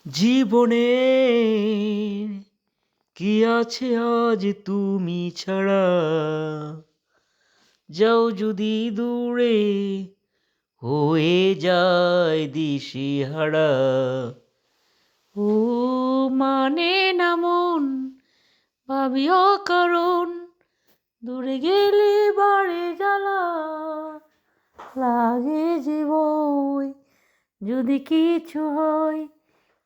জীবনে কি আছে আজ তুমি ছাড়া, যাও যদি দূরে হয়ে যায় দিশেহারা। ও মানে না মন, ভাবিও কারণ দূরে গেলে বাড়ে জ্বালা, লাগে যে বই যদি কিছু হয়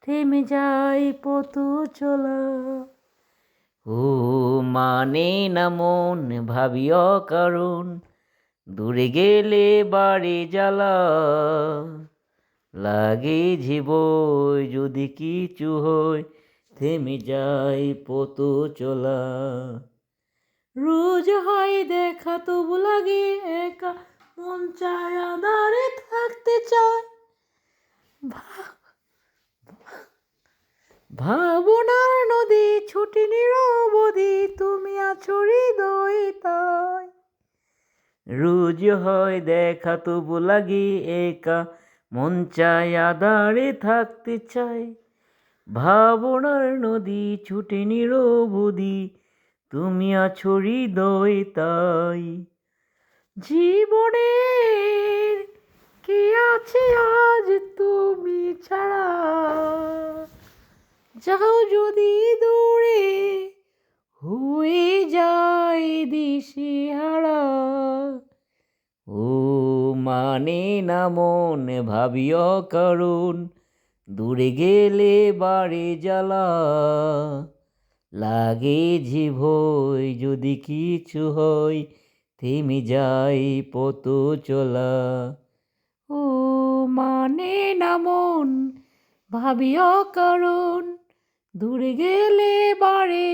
থেমে যায় পথ চলা। ও মানে না মন, ভাবিও কারণ দূরে গেলে বাড়ে জ্বালা, লাগে জীবই যদি কিছু হয় থেমে যায় পথ চলা। রোজ হয় দেখা তবু লাগে একা, মন চায় আধারে থাকতে চায়। ভাবনার নদী ছুটি নিরবধি, তুমি আছো হৃদয় তাই। রোজ হয় দেখা তবু লাগে একা, মন চায় আধারে থাকতে চায়। ভাবনার নদী ছুটে নিরবধি, তুমি আছো হৃদয় তাই। জীবনের কি আছে আজ তুমি ছাড়া, যাও যদি দূরে হয়ে যায় দিশেহারা। ও মানে না মন, ভাবিও কারণ দূরে গেলে বাড়ে জ্বালা, লাগে জীবই যদি কিছু হয় থেমে যায় পথ চলা। ও মানে না মন, ভাবিও কারণ দূরে গেলে বাড়ে